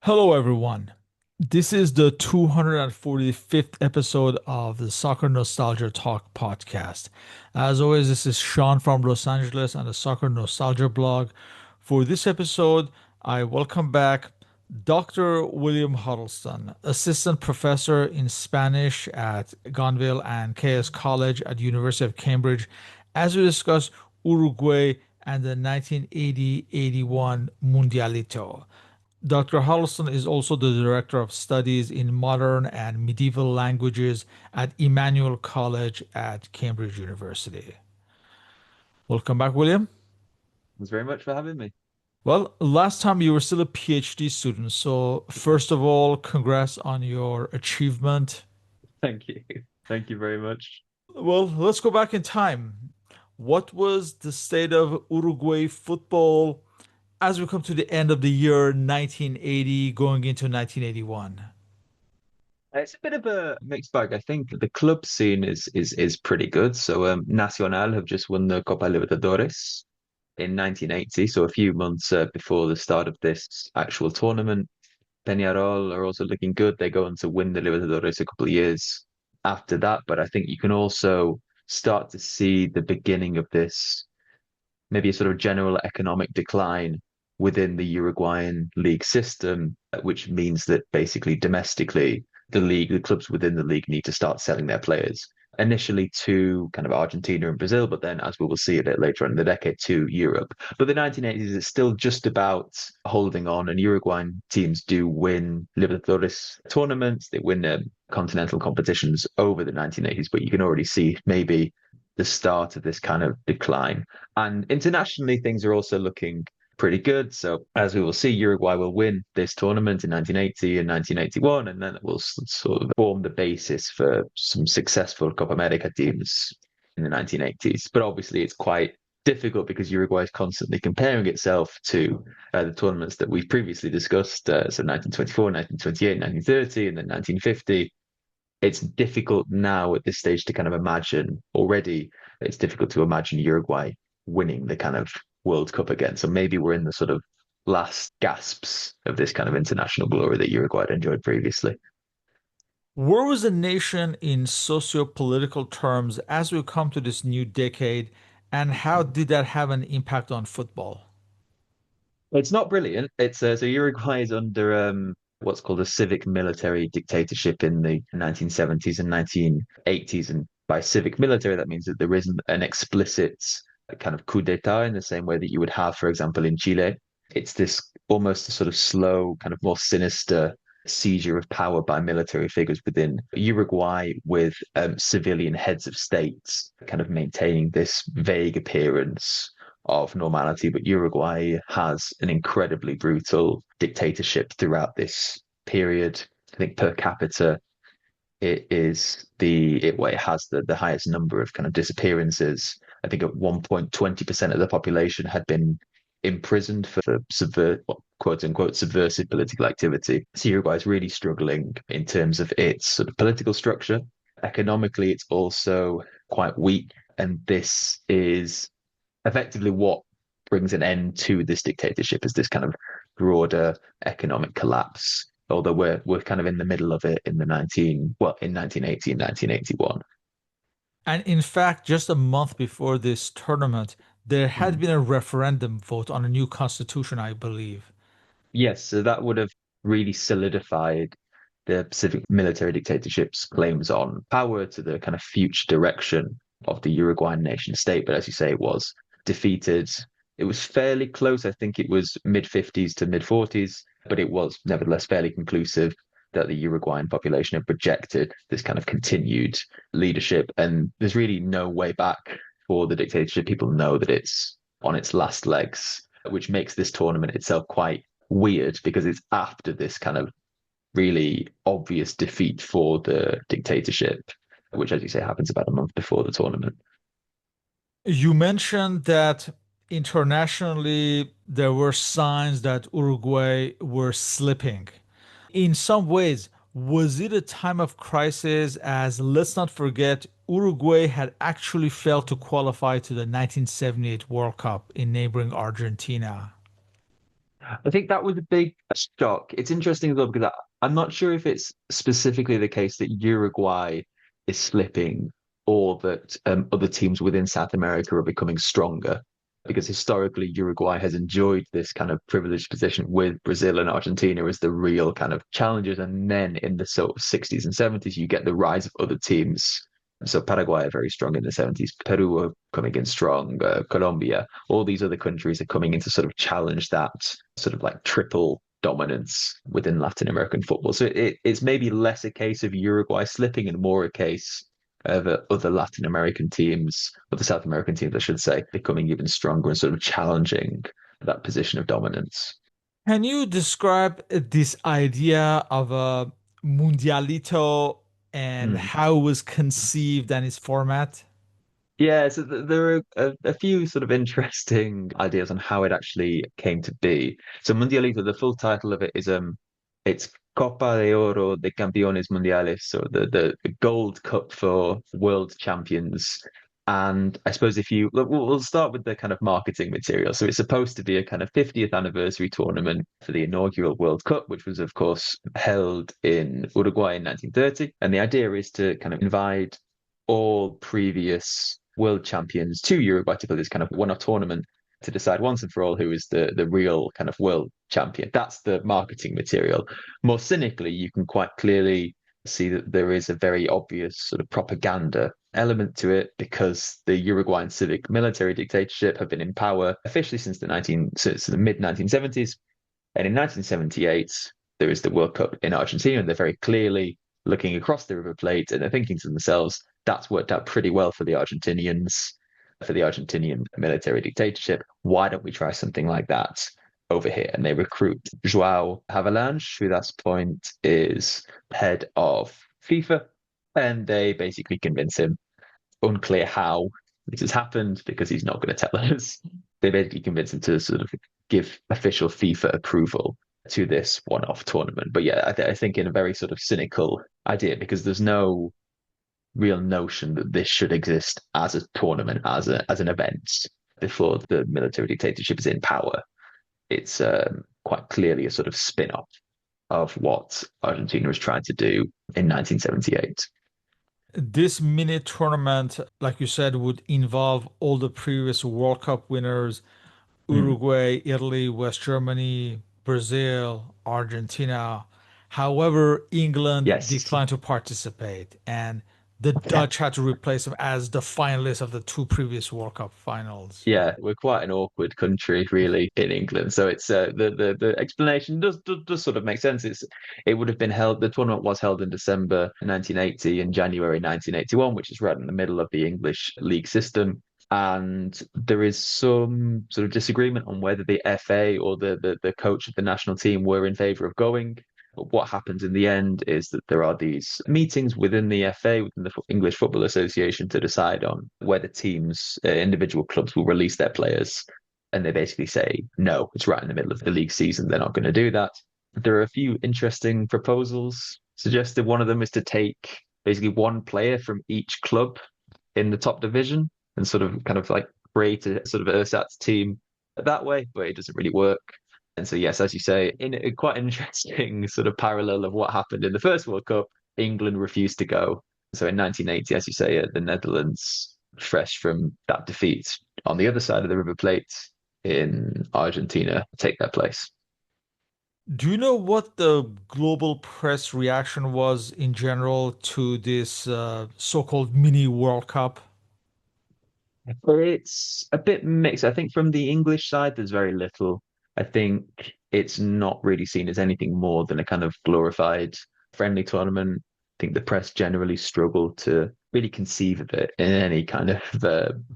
Hello, everyone. This is the 245th episode of the Soccer Nostalgia Talk Podcast. As always, this is Sean from Los Angeles and the Soccer Nostalgia blog. For this episode, I welcome back Dr. William Huddleston, Assistant Professor in Spanish at Gonville and Caius College at University of Cambridge, as we discuss Uruguay and the 1980-81 Mundialito. Dr. Huddleston is also the Director of Studies in Modern and Medieval Languages at Emmanuel College at Cambridge University. Welcome back, William. Thanks very much for having me. Well, last time you were still a PhD student, so first of all, congrats on your achievement. Thank you. Thank you very much. Well, let's go back in time. What was the state of Uruguay football as we come to the end of the year 1980, going into 1981? It's a bit of a mixed bag. I think the club scene is pretty good. So Nacional have just won the Copa Libertadores in 1980, so a few months before the start of this actual tournament. Peñarol are also looking good. They go on to win the Libertadores a couple of years after that. But I think you can also start to see the beginning of this, maybe a sort of general economic decline within the Uruguayan league system, which means that basically domestically, the clubs within the league need to start selling their players. Initially to kind of Argentina and Brazil, but then, as we will see a bit later on in the decade, to Europe. But the 1980s is still just about holding on, and Uruguayan teams do win Libertadores tournaments. They win continental competitions over the 1980s, but you can already see maybe the start of this kind of decline. And internationally, things are also looking pretty good. So, as we will see, Uruguay will win this tournament in 1980 and 1981, and then it will sort of form the basis for some successful Copa America teams in the 1980s. But obviously, it's quite difficult because Uruguay is constantly comparing itself to the tournaments that we've previously discussed. So 1924, 1928, 1930, and then 1950. It's difficult now at this stage to kind of imagine already. It's difficult to imagine Uruguay winning the kind of World Cup again. So maybe we're in the sort of last gasps of this kind of international glory that Uruguay had enjoyed previously. Where was the nation in socio-political terms as we come to this new decade, and how did that have an impact on football? It's not brilliant. It's so Uruguay is under what's called a civic military dictatorship in the 1970s and 1980s. And by civic military, that means that there isn't an explicit kind of coup d'etat in the same way that you would have, for example, in Chile. It's this almost a sort of slow, kind of more sinister seizure of power by military figures within Uruguay, with civilian heads of states kind of maintaining this vague appearance of normality. But Uruguay has an incredibly brutal dictatorship throughout this period. I think per capita, it has the highest number of kind of disappearances. I think at one point, 20% of the population had been imprisoned for quote unquote subversive political activity. So Uruguay is really struggling in terms of its sort of political structure. Economically, it's also quite weak. And this is effectively what brings an end to this dictatorship, is this kind of broader economic collapse. Although we're kind of in the middle of it in the 1980 and 1981. And in fact, just a month before this tournament, there had Mm. been a referendum vote on a new constitution, I believe. Yes, so that would have really solidified the Pacific military dictatorship's claims on power to the kind of future direction of the Uruguayan nation state. But as you say, it was defeated. It was fairly close. I think it was mid 50s to mid 40s, but it was nevertheless fairly conclusive that the Uruguayan population had rejected this kind of continued leadership. And there's really no way back for the dictatorship. People know that it's on its last legs, which makes this tournament itself quite weird because it's after this kind of really obvious defeat for the dictatorship, which, as you say, happens about a month before the tournament. You mentioned that internationally there were signs that Uruguay were slipping. In some ways, was it a time of crisis? As let's not forget, Uruguay had actually failed to qualify to the 1978 World Cup in neighboring Argentina. I think that was a big shock. It's interesting though because I'm not sure if it's specifically the case that Uruguay is slipping or that other teams within South America are becoming stronger. Because historically, Uruguay has enjoyed this kind of privileged position with Brazil and Argentina as the real kind of challengers. And then in the sort of 60s and 70s, you get the rise of other teams. So Paraguay are very strong in the 70s. Peru are coming in strong. Colombia, all these other countries are coming in to sort of challenge that sort of like triple dominance within Latin American football. So it's maybe less a case of Uruguay slipping and more a case of other Latin American teams, other South American teams, I should say, becoming even stronger and sort of challenging that position of dominance. Can you describe this idea of a Mundialito and Mm. how it was conceived and its format? Yeah, so there are a few sort of interesting ideas on how it actually came to be. So Mundialito, the full title of it is it's Copa de Oro de Campeones Mundiales, so the Gold Cup for World Champions. And I suppose if you look, we'll start with the kind of marketing material. So it's supposed to be a kind of 50th anniversary tournament for the inaugural World Cup, which was, of course, held in Uruguay in 1930. And the idea is to kind of invite all previous world champions to Uruguay to play this kind of one-off tournament to decide once and for all who is the real kind of world champion. That's the marketing material. More cynically, you can quite clearly see that there is a very obvious sort of propaganda element to it because the Uruguayan civic military dictatorship have been in power officially since the mid 1970s. And in 1978, there is the World Cup in Argentina, and they're very clearly looking across the River Plate and they're thinking to themselves, that's worked out pretty well for the Argentinians, for the Argentinian military dictatorship. Why don't we try something like that over here? And they recruit Joao Havelange, who at this point is head of FIFA, and they basically convince him. Unclear how this has happened because he's not going to tell us. They basically convince him to sort of give official FIFA approval to this one-off tournament. But yeah, I think in a very sort of cynical idea because there's no real notion that this should exist as a tournament, as an event before the military dictatorship is in power. It's quite clearly a sort of spin-off of what Argentina was trying to do in 1978. This mini tournament, like you said, would involve all the previous World Cup winners: Mm. Uruguay, Italy, West Germany, Brazil, Argentina. However, England Yes. declined to participate, and the Yeah. Dutch had to replace them as the finalists of the two previous World Cup finals. Yeah, we're quite an awkward country, really, in England. So it's the explanation does sort of make sense. It would have been held. The tournament was held in December 1980 and January 1981, which is right in the middle of the English league system. And there is some sort of disagreement on whether the FA or the coach of the national team were in favour of going. But what happens in the end is that there are these meetings within the FA, within the English Football Association, to decide on whether teams, individual clubs will release their players. And they basically say, no, it's right in the middle of the league season. They're not going to do that. There are a few interesting proposals suggested. One of them is to take basically one player from each club in the top division and sort of kind of like create a sort of ersatz team that way, but it doesn't really work. And so, yes, as you say, in a quite interesting sort of parallel of what happened in the first World Cup, England refused to go. So in 1980, as you say, the Netherlands, fresh from that defeat on the other side of the River Plate in Argentina, take their place. Do you know what the global press reaction was in general to this so-called mini World Cup? It's a bit mixed. I think from the English side, there's very little. I think it's not really seen as anything more than a kind of glorified friendly tournament. I think the press generally struggle to really conceive of it in any kind of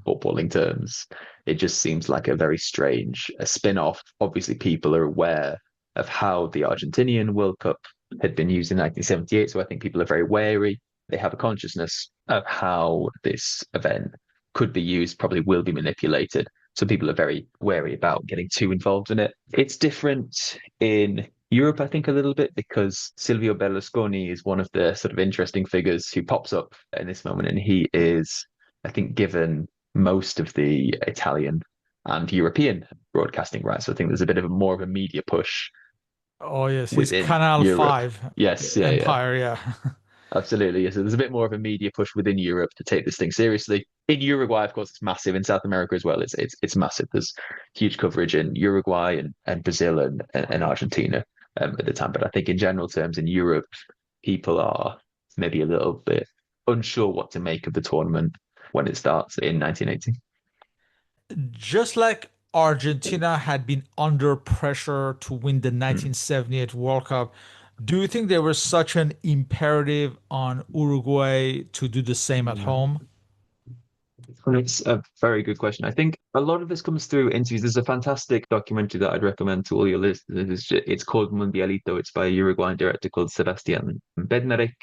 footballing terms. It just seems like a very strange a spin-off. Obviously, people are aware of how the Argentinian World Cup had been used in 1978, so I think people are very wary. They have a consciousness of how this event could be used, probably will be manipulated. So people are very wary about getting too involved in it. It's different in Europe, I think, a little bit because Silvio Berlusconi is one of the sort of interesting figures who pops up in this moment. And he is, I think, given most of the Italian and European broadcasting rights. So I think there's a bit of more of a media push Oh yes, his within Canal Europe. 5 Yes, yeah, yeah. empire, yeah. Absolutely. Yes. So there's a bit more of a media push within Europe to take this thing seriously. In Uruguay, of course, it's massive. In South America as well, it's massive. There's huge coverage in Uruguay and Brazil and Argentina at the time. But I think in general terms in Europe, people are maybe a little bit unsure what to make of the tournament when it starts in 1980. Just like Argentina had been under pressure to win the Hmm. 1978 World Cup, do you think there was such an imperative on Uruguay to do the same at home? And it's a very good question. I think a lot of this comes through interviews. There's a fantastic documentary that I'd recommend to all your listeners. It's called Mundialito. It's by a Uruguayan director called Sebastian Bednarek,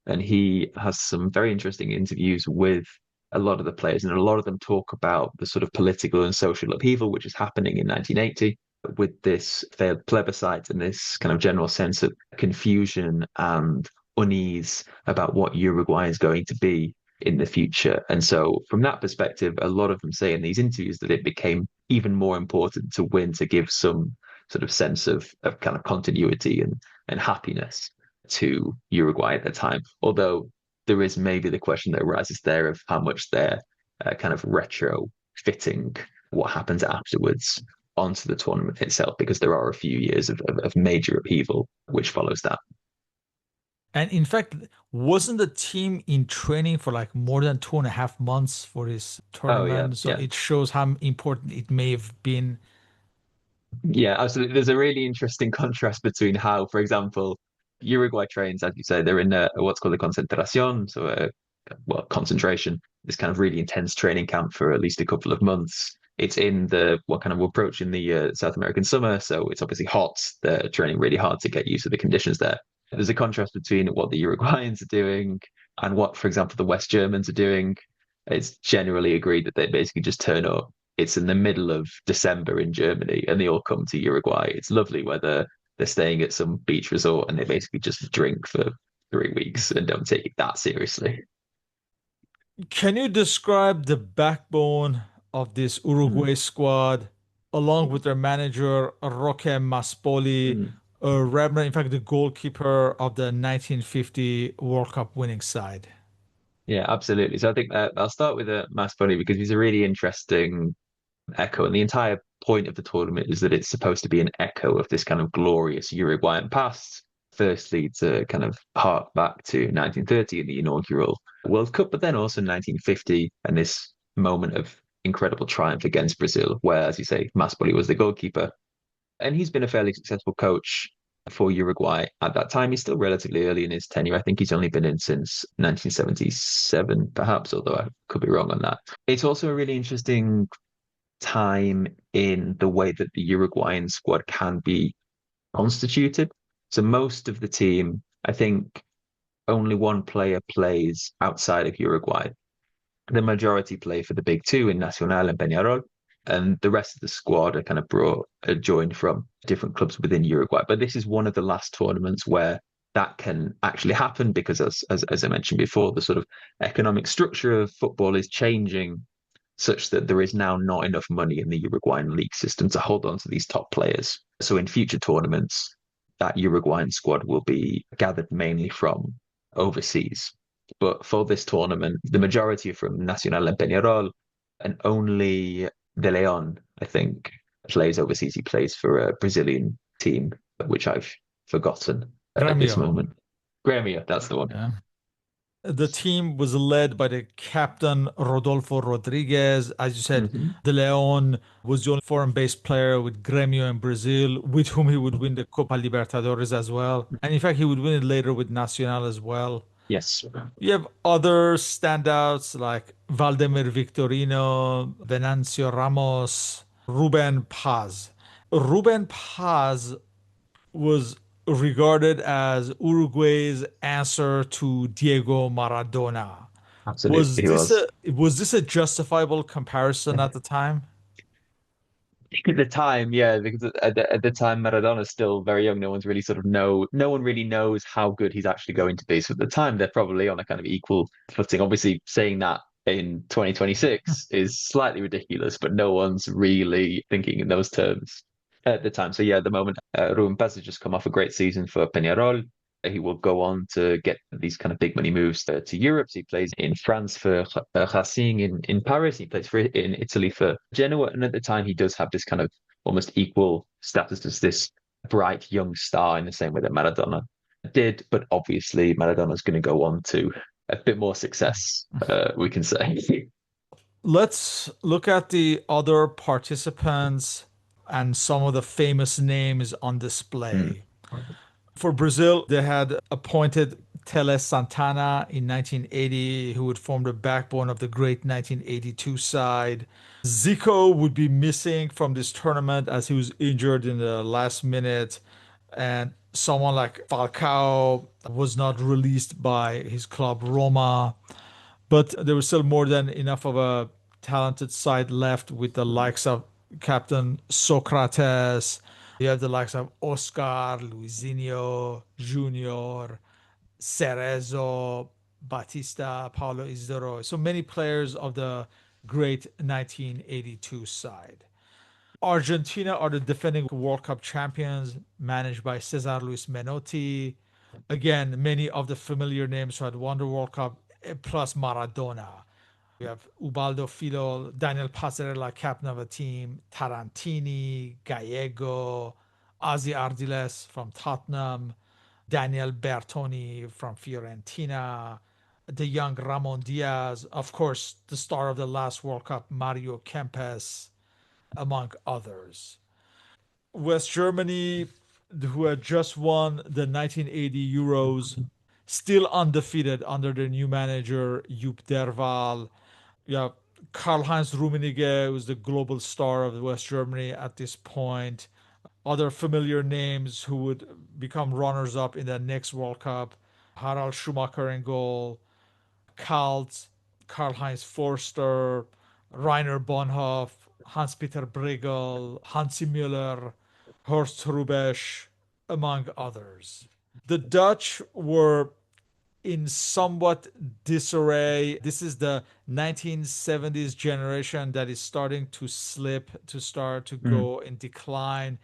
and he has some very interesting interviews with a lot of the players, and a lot of them talk about the sort of political and social upheaval which is happening in 1980 with this failed plebiscite and this kind of general sense of confusion and unease about what Uruguay is going to be in the future. And so, from that perspective, a lot of them say in these interviews that it became even more important to win to give some sort of sense of kind of continuity and happiness to Uruguay at the time. Although there is maybe the question that arises there of how much they're kind of retro fitting what happens afterwards onto the tournament itself, because there are a few years of major upheaval which follows that. And in fact, wasn't the team in training for like more than 2.5 months for this Oh yeah, tournament? So yeah. it shows how important it may have been. Yeah, absolutely. There's a really interesting contrast between how, for example, Uruguay trains, as you say, they're in what's called a concentración, so well, concentration, this kind of really intense training camp for at least a couple of months. It's in the what kind of we're approaching the South American summer, so it's obviously hot. They're training really hard to get used to the conditions there. There's a contrast between what the Uruguayans are doing and what, for example, the West Germans are doing. It's generally agreed that they basically just turn up. It's in the middle of December in Germany, and they all come to Uruguay. It's lovely weather. They're staying at some beach resort, and they basically just drink for 3 weeks and don't take it that seriously. Can you describe the backbone of this Mm. Uruguay squad, along with their manager, Roque Maspoli, Mm. Rebner, in fact, the goalkeeper of the 1950 World Cup winning side? Yeah, absolutely. So I think I'll start with Mass Bunny because he's a really interesting echo, and the entire point of the tournament is that it's supposed to be an echo of this kind of glorious Uruguayan past. Firstly, to kind of hark back to 1930 and the inaugural World Cup, but then also 1950 and this moment of incredible triumph against Brazil, where, as you say, Maspoli was the goalkeeper. And he's been a fairly successful coach for Uruguay at that time. He's still relatively early in his tenure. I think he's only been in since 1977, perhaps, although I could be wrong on that. It's also a really interesting time in the way that the Uruguayan squad can be constituted. So most of the team, I think only one player plays outside of Uruguay. The majority play for the big two in Nacional and Peñarol, and the rest of the squad are kind of joined from different clubs within Uruguay. But this is one of the last tournaments where that can actually happen because, as I mentioned before, the sort of economic structure of football is changing such that there is now not enough money in the Uruguayan league system to hold on to these top players. So in future tournaments, that Uruguayan squad will be gathered mainly from overseas. But for this tournament, the majority are from Nacional and Peñarol, and only De Leon, I think, plays overseas. He plays for a Brazilian team, which I've forgotten at this Grêmio. moment. Gremio, that's the one. Yeah. The team was led by the captain Rodolfo Rodriguez. As you said, Hmm. De Leon was the only foreign-based player with Grêmio in Brazil, with whom he would win the Copa Libertadores as well. And in fact, he would win it later with Nacional as well. Yes. You have other standouts like Valdemir Victorino, Venancio Ramos, Ruben Paz. Ruben Paz was regarded as Uruguay's answer to Diego Maradona. Absolutely, he was. Was this a justifiable comparison at the time? At the time, yeah, because at the time Maradona's still very young. No one really knows how good he's actually going to be. So at the time, they're probably on a kind of equal footing. Obviously, saying that in 2026 is slightly ridiculous, but no one's really thinking in those terms at the time. So yeah, at the moment, Ruben Paz has just come off a great season for Peñarol. He will go on to get these kind of big money moves to Europe. So he plays in France for Racing in Paris. He plays in Italy for Genoa. And at the time, he does have this kind of almost equal status as this bright young star in the same way that Maradona did. But obviously, Maradona's going to go on to a bit more success, we can say. Let's look at the other participants and some of the famous names on Mm, display. For Brazil, they had appointed Tele Santana in 1980, who would form the backbone of the great 1982 side. Zico would be missing from this tournament as he was injured in the last minute. And someone like Falcao was not released by his club Roma. But there was still more than enough of a talented side left with the likes of Captain Socrates. You have the likes of Oscar, Luizinho, Junior, Cerezo, Batista, Paulo Isidoro. So many players of the great 1982 side. Argentina are the defending World Cup champions, managed by Cesar Luis Menotti. Again, many of the familiar names who had won the World Cup, plus Maradona. We have Ubaldo Filo, Daniel Passarella, captain of a team, Tarantini, Gallego, Ozzy Ardiles from Tottenham, Daniel Bertoni from Fiorentina, the young Ramon Diaz, of course, the star of the last World Cup, Mario Kempes, among others. West Germany, who had just won the 1980 Euros, still undefeated under their new manager, Jupp Derval. Yeah, Karl-Heinz Rummenigge was the global star of West Germany at this point. Other familiar names who would become runners-up in the next World Cup: Harald Schumacher in goal, Kalt, Karl-Heinz Forster, Rainer Bonhoff, Hans-Peter Bregel, Hansi Müller, Horst Hrubesch, among others. The Dutch were in somewhat disarray. This is the 1970s generation that is starting to slip, to start to mm, go in decline.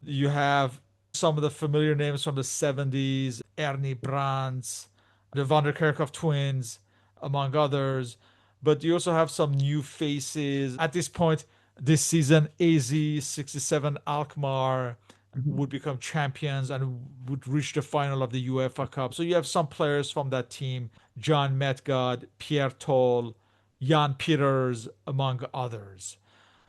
You have some of the familiar names from the 70s: Ernie Brands, the Van der Kerkhoff twins, among others. But you also have some new faces. At this point, this season, AZ 67 Alkmaar mhm, would become champions and would reach the final of the UEFA Cup. So you have some players from that team: John Metgod, Pierre Toll, Jan Peters, among others.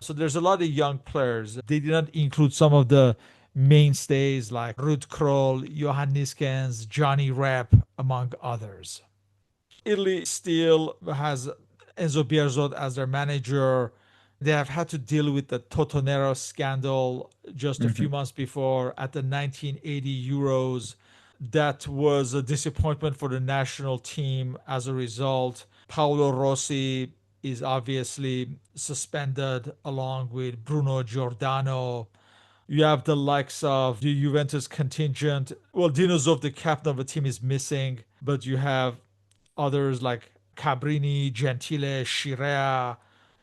So there's a lot of young players. They did not include some of the mainstays like Ruud Krol, Johan Niskens, Johnny Rep, among others. Italy still has Enzo Bearzot as their manager. They have had to deal with the Totonero scandal just a few mhm, months before at the 1980 Euros. That was a disappointment for the national team as a result. Paolo Rossi is obviously suspended along with Bruno Giordano. You have the likes of the Juventus contingent. Well, Dino Zoff, the captain of the team, is missing, but you have others like Cabrini, Gentile, Scirea,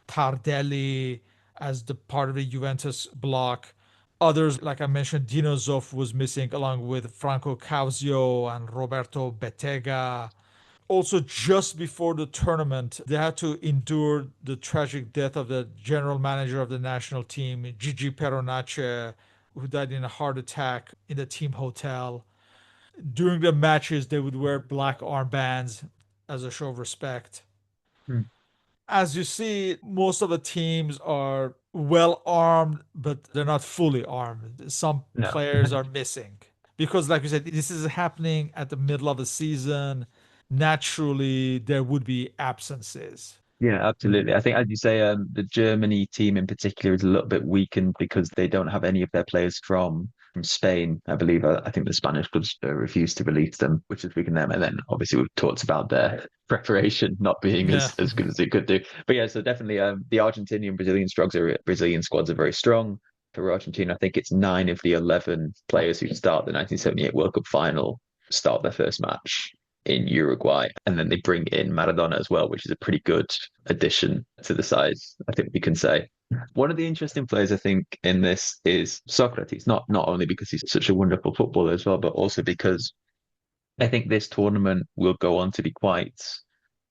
Tardelli as the part of the Juventus block. Others, like I mentioned, Dino Zoff was missing along with Franco Causio and Roberto Bettega. Also, just before the tournament, they had to endure the tragic death of the general manager of the national team, Gigi Peronace, who died in a heart attack in the team hotel. During the matches, they would wear black armbands as a show of respect. mm. As you see, most of the teams are well armed, but they're not fully armed. Some No. players are missing because, like you said, this is happening at the middle of the season. Naturally, there would be absences. Yeah, absolutely. I think, as you say, the Germany team in particular is a little bit weakened because they don't have any of their players from Spain. I believe. I think the Spanish clubs refused to release them, which is weakened them. And then obviously we've talked about their preparation not being Yeah. as good as it could do. But yeah, so definitely, the Argentinian Brazilian squads are very strong. For Argentina, I think it's 9 of the 11 players who start the 1978 World Cup final start their first match. in Uruguay. And then they bring in Maradona as well, which is a pretty good addition to the side, I think we can say. One of the interesting players I think in this is Socrates, not only because he's such a wonderful footballer as well, but also because I think this tournament will go on to be quite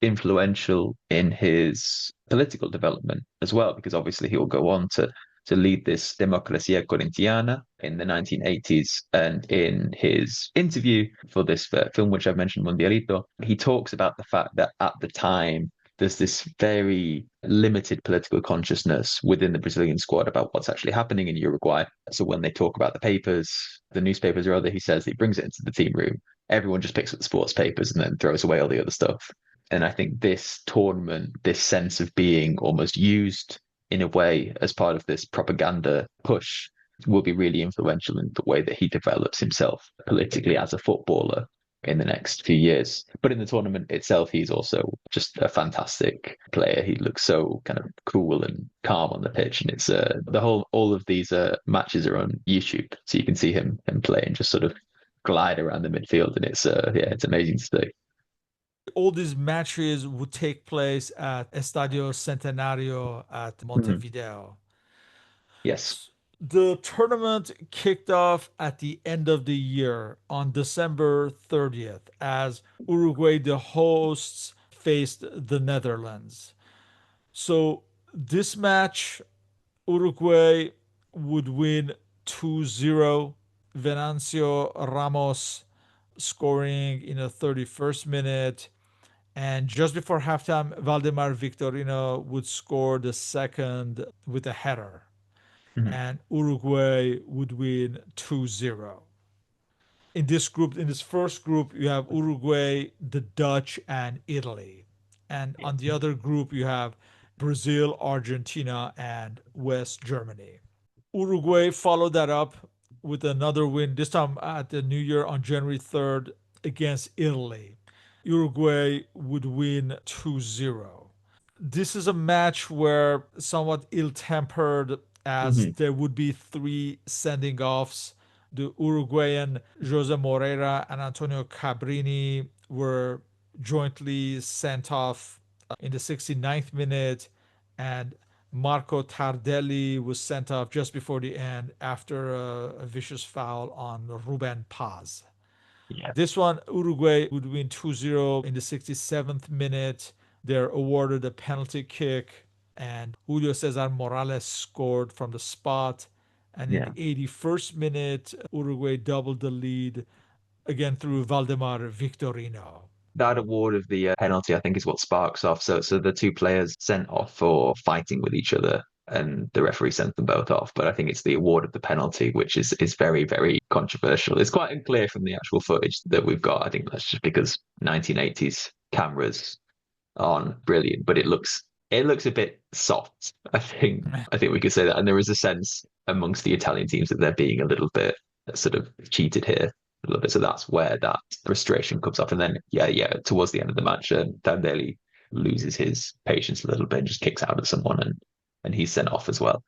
influential in his political development as well, because obviously he will go on to lead this Democracia Corintiana in the 1980s. And in his interview for this film, which I've mentioned, Mundialito, he talks about the fact that at the time, there's this very limited political consciousness within the Brazilian squad about what's actually happening in Uruguay. So when they talk about the papers, the newspapers rather, he says he brings it into the team room. Everyone just picks up the sports papers and then throws away all the other stuff. And I think this tournament, this sense of being almost used in a way as part of this propaganda push, will be really influential in the way that he develops himself politically as a footballer in the next few years. But in the tournament itself, he's also just a fantastic player. He looks so kind of cool and calm on the pitch, and it's all of these matches are on YouTube, so you can see him play and just sort of glide around the midfield, and it's amazing to see. All these matches would take place at Estadio Centenario at Mhm. Montevideo. Yes. The tournament kicked off at the end of the year on December 30th as Uruguay, the hosts, faced the Netherlands. So this match, Uruguay would win 2-0. Venancio Ramos scoring in the 31st minute. And just before halftime, Valdemar Victorino would score the second with a header. Mhm. And Uruguay would win 2-0. In this group, in this first group, you have Uruguay, the Dutch, and Italy. And on the other group, you have Brazil, Argentina, and West Germany. Uruguay followed that up with another win, this time at the New Year on January 3rd against Italy. Uruguay would win 2-0. This is a match where somewhat ill-tempered, as Mhm. there would be three sending offs. The Uruguayan Jose Moreira and Antonio Cabrini were jointly sent off in the 69th minute, and Marco Tardelli was sent off just before the end after a vicious foul on Ruben Paz. Yeah. This one, Uruguay would win 2-0 in the 67th minute. They're awarded a penalty kick, and Julio Cesar Morales scored from the spot. And in Yeah. the 81st minute, Uruguay doubled the lead again through Valdemar Victorino. That award of the penalty, I think, is what sparks off. So the two players sent off for fighting with each other, and the referee sent them both off. But I think it's the award of the penalty, which is very, very controversial. It's quite unclear from the actual footage that we've got. I think that's just because 1980s cameras aren't brilliant, but it looks a bit soft. I think we could say that, and there is a sense amongst the Italian teams that they're being a little bit sort of cheated here a little bit. So that's where that frustration comes up. And then, yeah, towards the end of the match, Tardelli loses his patience a little bit and just kicks out at someone, and he's sent off as well.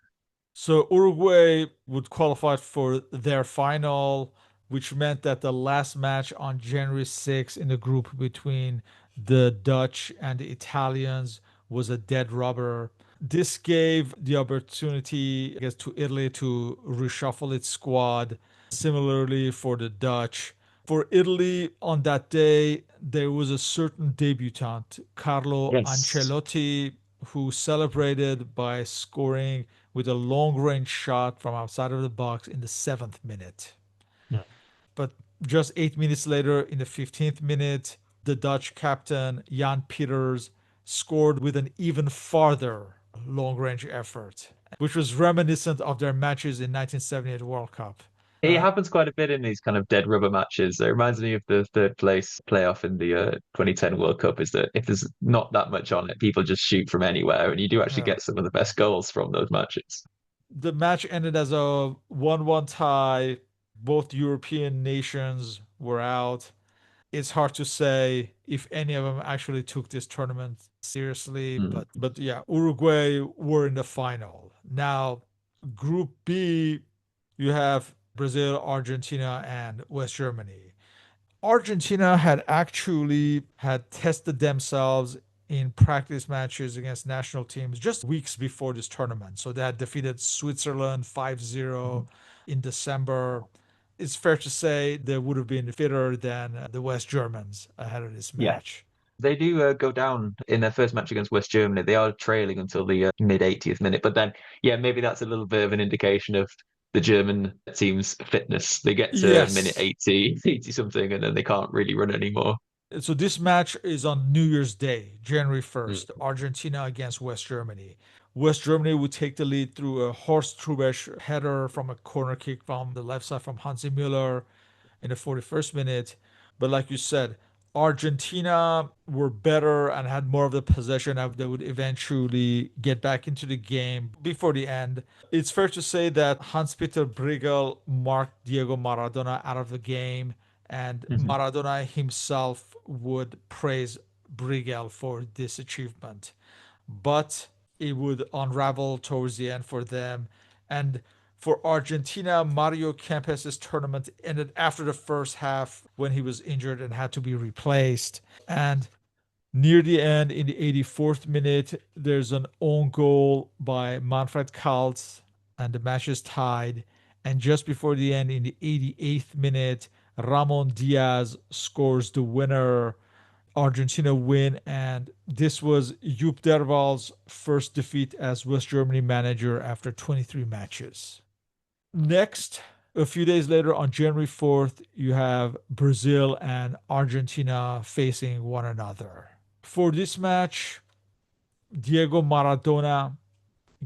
So Uruguay would qualify for their final, which meant that the last match on January 6th in the group between the Dutch and the Italians was a dead rubber. This gave the opportunity, I guess, to Italy to reshuffle its squad. Similarly for the Dutch. For Italy, on that day, there was a certain debutant, Carlo Yes. Ancelotti, who celebrated by scoring with a long range shot from outside of the box in the 7th minute. Yeah. But just 8 minutes later, in the 15th minute, the Dutch captain, Jan Pieters, scored with an even farther long range effort, which was reminiscent of their matches in 1978 World Cup. It happens quite a bit in these kind of dead rubber matches. It reminds me of the third place playoff in the 2010 World Cup, is that if there's not that much on it, people just shoot from anywhere, and you do actually Uh, get some of the best goals from those matches. the match ended as a 1-1 tie. Both European nations were out. It's hard to say if any of them actually took this tournament seriously, Mm. but yeah, Uruguay were in the final. Now, Group B, you have Brazil, Argentina, and West Germany. Argentina had actually had tested themselves in practice matches against national teams just weeks before this tournament. So they had defeated Switzerland 5-0 in December. It's fair to say they would have been fitter than the West Germans ahead of this Yeah. match. They do go down in their first match against West Germany. They are trailing until the mid 80th minute. But then, yeah, maybe that's a little bit of an indication of the German team's fitness. They get to minute Yes. 80, 80 something, and then they can't really run anymore. So this match is on New Year's Day, January Mm. 1st, Argentina against West Germany. West Germany would take the lead through a Horst Trubesch header from a corner kick from the left side from Hansi Müller in the 41st minute. But like you said, Argentina were better and had more of the possession and they would eventually get back into the game before the end. It's fair to say that Hans-Peter Briegel marked Diego Maradona out of the game, and Mhm. Maradona himself would praise Briegel for this achievement. But it would unravel towards the end for them. And for Argentina, Mario Kempes' tournament ended after the first half when he was injured and had to be replaced. And near the end, in the 84th minute, there's an own goal by Manfred Kaltz, and the match is tied. And just before the end, in the 88th minute, Ramon Diaz scores the winner. Argentina win, and this was Jupp Derval's first defeat as West Germany manager after 23 matches. Next, a few days later on January 4th, you have Brazil and Argentina facing one another. For this match, Diego Maradona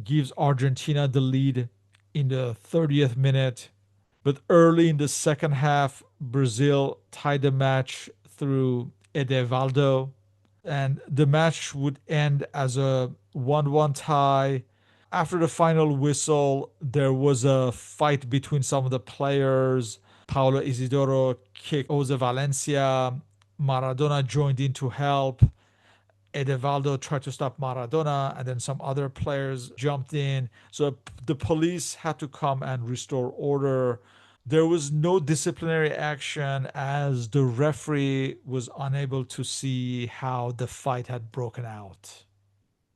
gives Argentina the lead in the 30th minute, but early in the second half, Brazil tied the match through Edevaldo, and the match would end as a 1-1 tie. After the final whistle, there was a fight between some of the players. Paulo Isidoro kicked Jose Valencia. Maradona joined in to help. Edevaldo tried to stop Maradona, and then some other players jumped in. So the police had to come and restore order. There was no disciplinary action as the referee was unable to see how the fight had broken out.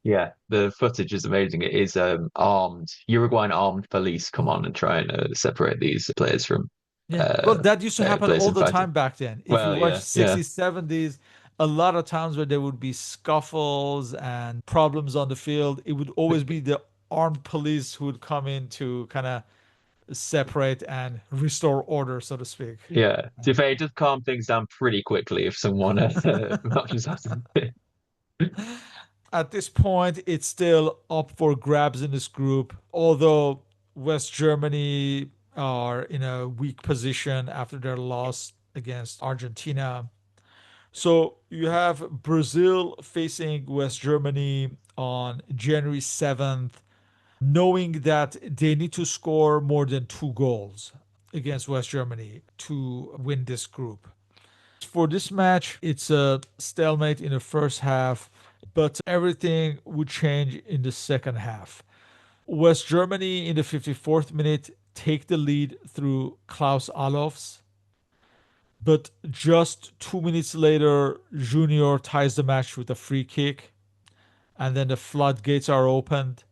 Yeah, the footage is amazing. It is armed Uruguayan armed police come on and try and separate these players from Yeah. Well, uh, that used to happen players all from the fighting. time back then. If you Well, watch yeah, yeah, 60s, 70s, a lot of times where there would be scuffles and problems on the field, it would always be the armed police who would come in to kind of separate and restore order, so to speak. yeah. To be fair, it does calm things down pretty quickly if someone matches up. At this point, it's still up for grabs in this group, although West Germany are in a weak position after their loss against Argentina. So you have Brazil facing West Germany on January 7th, knowing that they need to score more than 2 goals against West Germany to win this group. For this match, it's a stalemate in the first half, but everything would change in the second half. West Germany in the 54th minute take the lead through Klaus Allofs, but just 2 minutes later, Junior ties the match with a free kick, and then the floodgates are opened.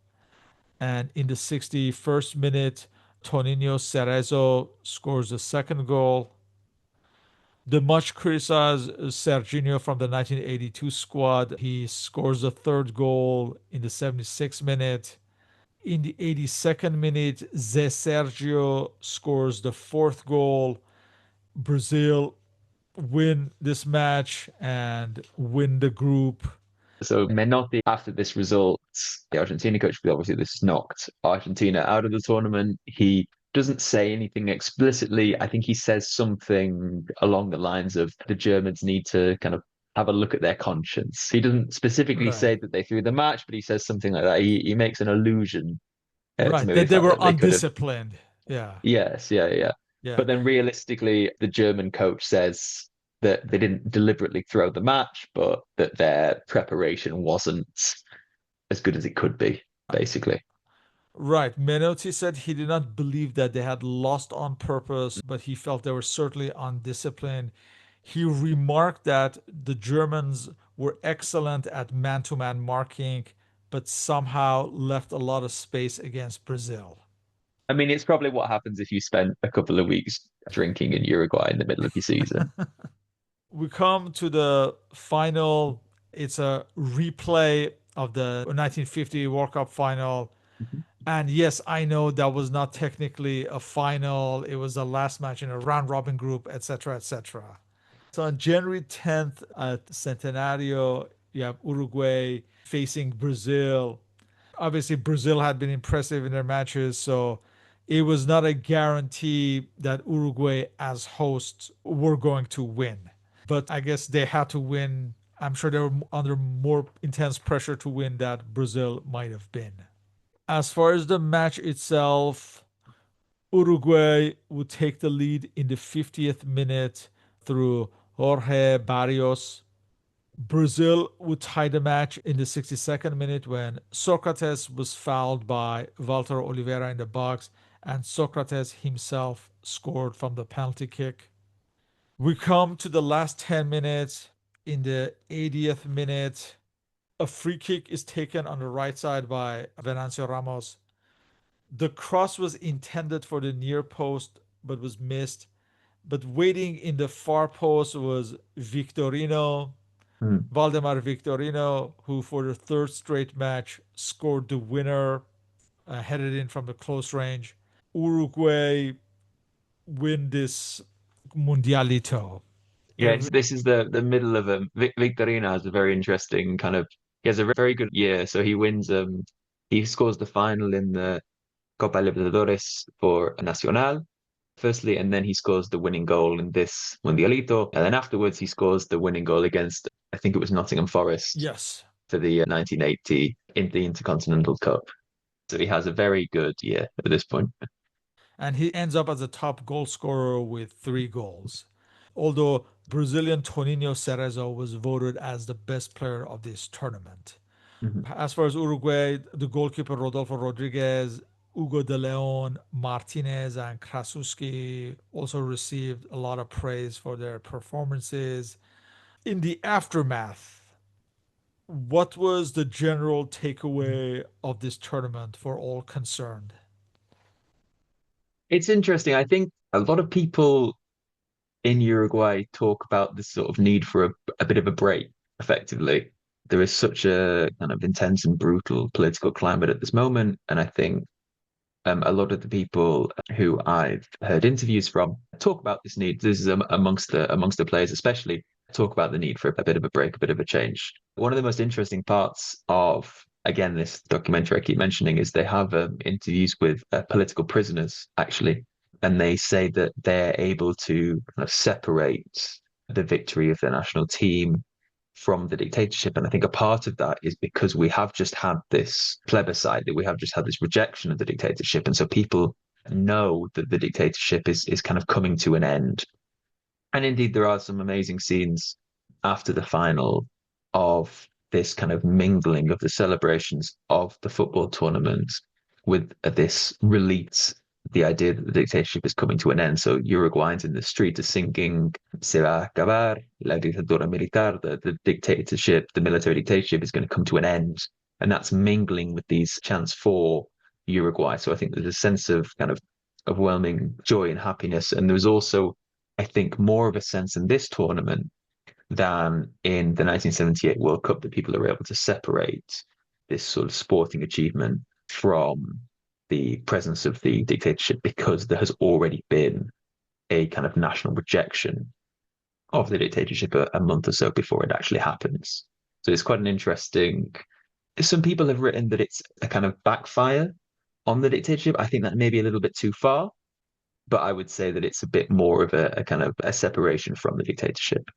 And in the 61st minute, Toninho Cerezo scores the second goal. The much criticized Serginho from the 1982 squad, he scores the third goal in the 76th minute. In the 82nd minute, Zé Sergio scores the fourth goal. Brazil win this match and win the group. So Menotti, after this result, the Argentina coach, because obviously this has knocked Argentina out of the tournament. He doesn't say anything explicitly. I think he says something along the lines of the Germans need to kind of have a look at their conscience. He doesn't specifically Right. say that they threw the match, but he says something like that. He makes an allusion to Right. maybe That the they fact were that they could have. undisciplined. Yeah. Yes, yeah, yeah. Yeah. But then realistically, the German coach says that they didn't deliberately throw the match, but that their preparation wasn't as good as it could be, basically. Right. Menotti said he did not believe that they had lost on purpose, but he felt they were certainly undisciplined. He remarked that the Germans were excellent at man to man marking, but somehow left a lot of space against Brazil. I mean, it's probably what happens if you spend a couple of weeks drinking in Uruguay in the middle of your season. We come to the final. It's a replay of the 1950 World Cup final. Mhm. And yes, I know that was not technically a final. It was the last match in a round robin group, etc., etc. So on January 10th at Centenario, you have Uruguay facing Brazil. Obviously, Brazil had been impressive in their matches, so it was not a guarantee that Uruguay, as hosts, were going to win. But I guess they had to win. I'm sure they were under more intense pressure to win that Brazil might have been. As far as the match itself, Uruguay would take the lead in the 50th minute through Jorge Barrios. Brazil would tie the match in the 62nd minute when Socrates was fouled by Walter Oliveira in the box, and Socrates himself scored from the penalty kick. We come to the last 10 minutes. In the 80th minute, a free kick is taken on the right side by Venancio Ramos. The cross was intended for the near post but was missed. But waiting in the far post was Victorino, Hmm. Valdemar Victorino, who for the third straight match scored the winner, headed in from the close range. Uruguay win this Mundialito. Yeah, Every, this is the middle of Victorino has a very interesting kind of. He has a very good year, so he wins. He scores the final in the Copa Libertadores for Nacional, firstly, and then he scores the winning goal in this Mundialito, and then afterwards he scores the winning goal against, I think it was Nottingham Forest yes. for the 1980 in the Intercontinental Cup. So he has a very good year at this point. And he ends up as a top goal scorer with 3 goals. Although Brazilian Toninho Cerezo was voted as the best player of this tournament. Mhm. As far as Uruguay, the goalkeeper Rodolfo Rodriguez, Hugo de Leon, Martinez, and Krasuski also received a lot of praise for their performances. In the aftermath, what was the general takeaway of this tournament for all concerned? It's interesting. I think a lot of people in Uruguay talk about this sort of need for a bit of a break, effectively. There is such a kind of intense and brutal political climate at this moment. And I think a lot of the people who I've heard interviews from talk about this need. This is amongst the players, especially talk about the need for a bit of a break, a bit of a change. One of the most interesting parts of again this documentary I keep mentioning is they have interviews with political prisoners actually, and they say that they're able to kind of separate the victory of the national team from the dictatorship. And I think a part of that is because we have just had this plebiscite, that we have just had this rejection of the dictatorship. And so people know that the dictatorship is kind of coming to an end. And indeed, there are some amazing scenes after the final of this kind of mingling of the celebrations of the football tournament with this release, the idea that the dictatorship is coming to an end. So Uruguayans in the street are singing "Se va a acabar la dictadura militar," the dictatorship, the military dictatorship is going to come to an end, and that's mingling with these chants for Uruguay. So I think there's a sense of kind of overwhelming joy and happiness, and there's also I think, more of a sense in this tournament than in the 1978 World Cup that people are able to separate this sort of sporting achievement from the presence of the dictatorship because there has already been a kind of national rejection of the dictatorship a month or so before it actually happens. So it's quite an interesting. Some people have written that it's a kind of backfire on the dictatorship. I think that may be a little bit too far, but I would say that it's a bit more of a kind of a separation from the dictatorship.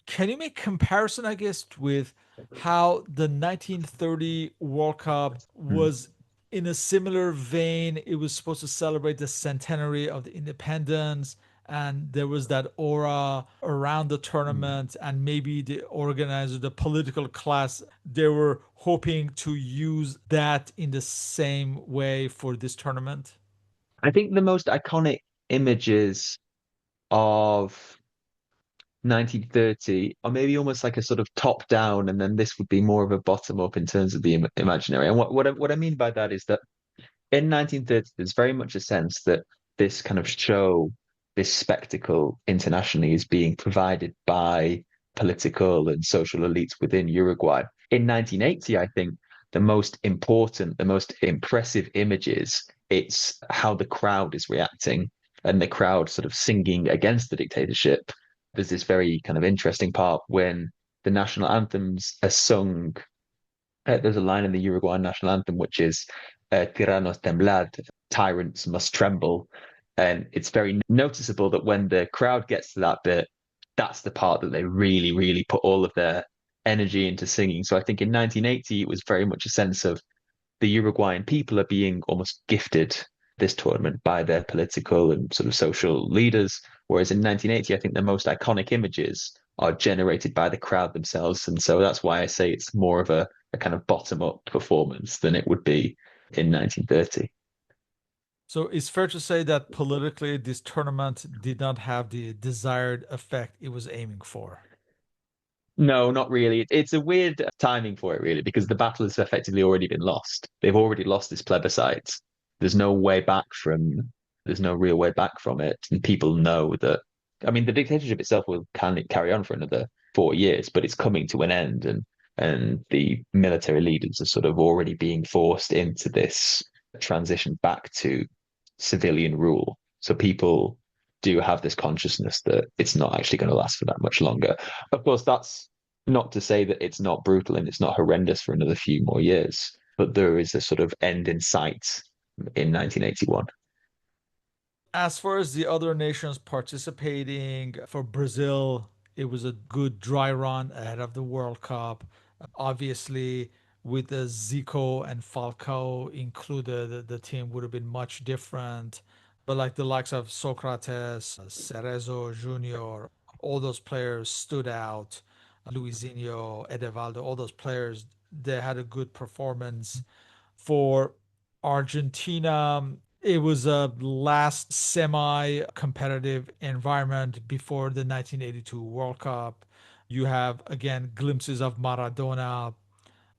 Can you make comparison, I guess, with how the 1930 World Cup Mm, was in a similar vein? It was supposed to celebrate the centenary of the independence, and there was that aura around the mm. tournament, and maybe the organizer, the political class, they were hoping to use that in the same way for this tournament. I think the most iconic images of 1930, or maybe almost like a sort of top down, and then this would be more of a bottom up in terms of the imaginary. And what I mean by that is that in 1930, there's very much a sense that this kind of show, this spectacle internationally is being provided by political and social elites within Uruguay. In 1980, I think the most important, the most impressive images, it's how the crowd is reacting and the crowd sort of singing against the dictatorship. There's this very kind of interesting part when the national anthems are sung. There's a line in the Uruguayan national anthem which is "Tiranos temblad," tyrants must tremble, and it's very noticeable that when the crowd gets to that bit, that's the part that they really, really put all of their energy into singing. So I think in 1980 it was very much a sense of the Uruguayan people are being almost gifted this tournament by their political and sort of social leaders. Whereas in 1980, I think the most iconic images are generated by the crowd themselves. And so that's why I say it's more of a kind of bottom up performance than it would be in 1930. So it's fair to say that politically, this tournament did not have the desired effect it was aiming for. No, not really. It's a weird timing for it, really, because the battle has effectively already been lost. They've already lost this plebiscite. There's no way back from, there's no real way back from it. And people know that, I mean, the dictatorship itself will kind of carry on for another 4 years, but it's coming to an end. And the military leaders are sort of already being forced into this transition back to civilian rule. So people do have this consciousness that it's not actually going to last for that much longer. Of course, that's not to say that it's not brutal and it's not horrendous for another few more years, but there is a sort of end in sight in 1981. As far as the other nations participating, for Brazil, it was a good dry run ahead of the World Cup. Obviously, with the Zico and Falcao included, the team would have been much different. But like the likes of Socrates, Cerezo Jr., all those players stood out. Luizinho, Edevaldo, all those players, they had a good performance. For Argentina, it was a last semi-competitive environment before the 1982 World Cup. You have again glimpses of Maradona.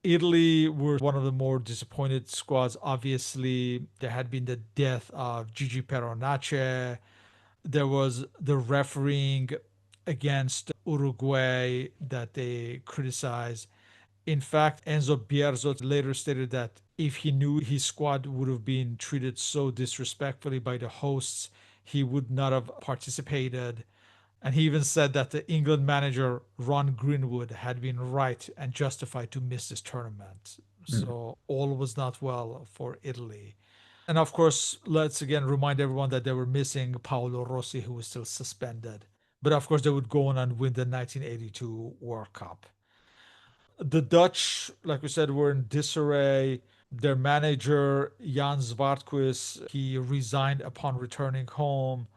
Italy were one of the more disappointed squads. Obviously, there had been the death of Gigi Peronace. There was the refereeing against Uruguay that they criticized. In fact, Enzo Bierzo later stated that if he knew his squad would have been treated so disrespectfully by the hosts, he would not have participated. And he even said that the England manager, Ron Greenwood, had been right and justified to miss this tournament. Mm. So all was not well for Italy. And of course, let's again remind everyone that they were missing Paolo Rossi, who was still suspended. But of course, they would go on and win the 1982 World Cup. The Dutch, like we said, were in disarray. Their manager, Jan Zwartquist, he resigned upon returning home.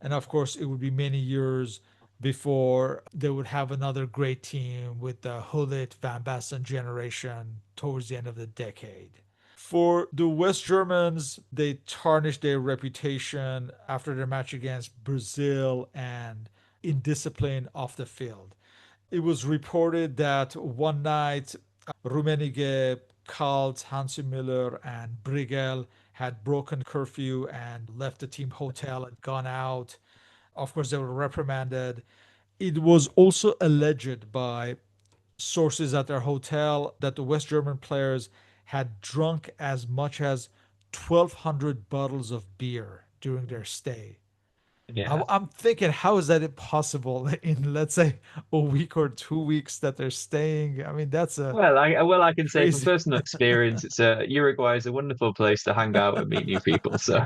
And of course, it would be many years before they would have another great team with the Hullet Van Basten generation towards the end of the decade. For the West Germans, they tarnished their reputation after their match against Brazil and indiscipline off the field. It was reported that one night Rummenigge, Kalt, Hansi Müller, and Brigel had broken curfew and left the team hotel and gone out. Of course, they were reprimanded. It was also alleged by sources at their hotel that the West German players had drunk as much as 1,200 bottles of beer during their stay. Yeah. I'm thinking, how is that possible in, let's say, a week or 2 weeks that they're staying? I mean, that's a I can say from crazy. personal experience, it's Uruguay is a wonderful place to hang out and meet new people. So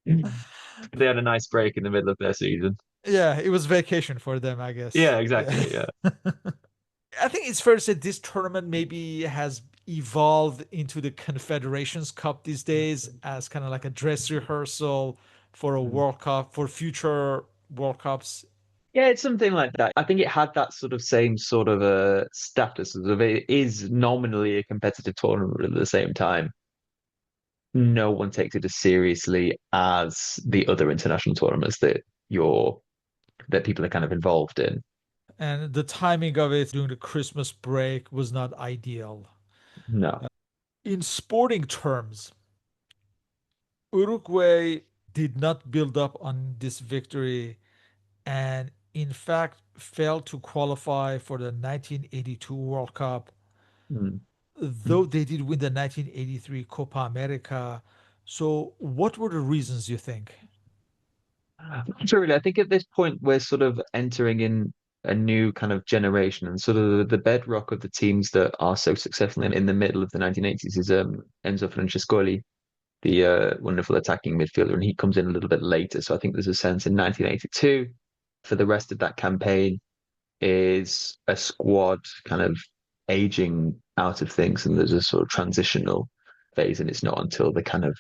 they had a nice break in the middle of their season. Yeah, it was vacation for them, I guess. Yeah, Yeah. exactly. Yeah. I think it's fair to say this tournament maybe has evolved into the Confederations Cup these days as kind of like a dress rehearsal for a World Cup, for future World Cups. Yeah, it's something like that. I think it had that sort of same sort of a status of it is nominally a competitive tournament, but at the same time, no one takes it as seriously as the other international tournaments that you're that people are kind of involved in. And the timing of it during the Christmas break was not ideal. No. In sporting terms, Uruguay did not build up on this victory and, in fact, failed to qualify for the 1982 World Cup, Mm. though they did win the 1983 Copa America. So, what were the reasons you think? Not really. I think at this point we're sort of entering in a new kind of generation, and sort of the bedrock of the teams that are so successful in the middle of the 1980s is Enzo Francescoli, the wonderful attacking midfielder, and he comes in a little bit later. So I think there's a sense in 1982 for the rest of that campaign is a squad kind of aging out of things, and there's a sort of transitional phase, and it's not until the kind of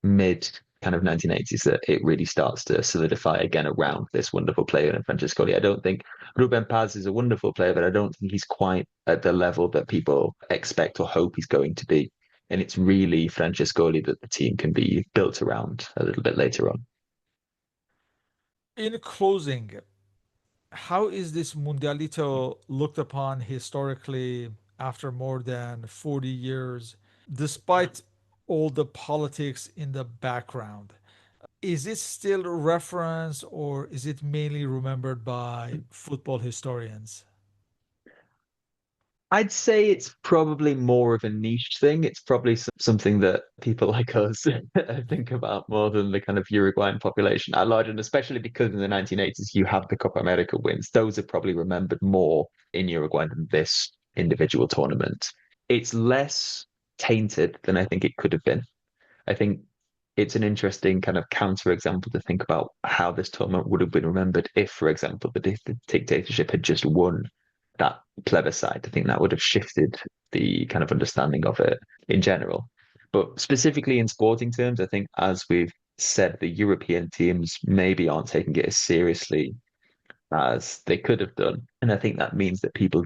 mid kind of 1980s that it really starts to solidify again around this wonderful player in Francescoli. I don't think Ruben Paz is a wonderful player, but I don't think he's quite at the level that people expect or hope he's going to be. And it's really Francescoli that the team can be built around a little bit later on. In closing, how is this Mundialito looked upon historically after more than 40 years, despite all the politics in the background? Is it still a reference or is it mainly remembered by football historians? I'd say it's probably more of a niche thing. It's probably something that people like us think about more than the kind of Uruguayan population at large, and especially because in the 1980s you have the Copa America wins. Those are probably remembered more in Uruguay than this individual tournament. It's less tainted than I think it could have been. I think it's an interesting kind of counterexample to think about how this tournament would have been remembered if, for example, the dictatorship had just won that plebiscite. I think that would have shifted the kind of understanding of it in general. But specifically in sporting terms, I think, as we've said, the European teams maybe aren't taking it as seriously as they could have done. And I think that means that people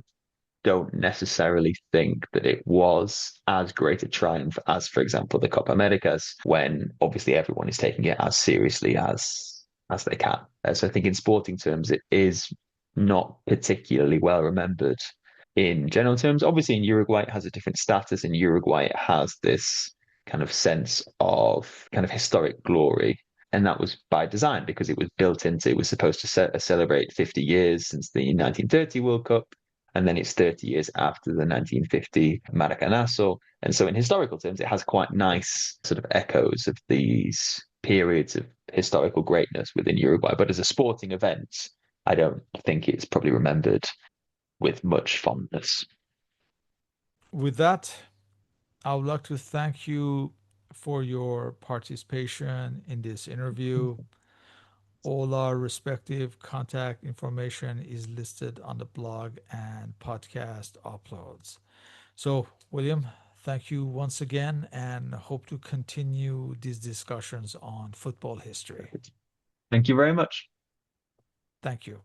don't necessarily think that it was as great a triumph as, for example, the Copa Americas, when obviously everyone is taking it as seriously as they can. So I think in sporting terms, it is not particularly well remembered in general terms. Obviously, in Uruguay, it has a different status. In Uruguay, it has this kind of sense of kind of historic glory. And that was by design because it was built into, it was supposed to celebrate 50 years since the 1930 World Cup, and then it's 30 years after the 1950 Maracanazo. And so, in historical terms, it has quite nice sort of echoes of these periods of historical greatness within Uruguay. But as a sporting event, I don't think it's probably remembered with much fondness. With that, I would like to thank you for your participation in this interview. All our respective contact information is listed on the blog and podcast uploads. So, William, thank you once again and hope to continue these discussions on football history. Thank you very much. Thank you.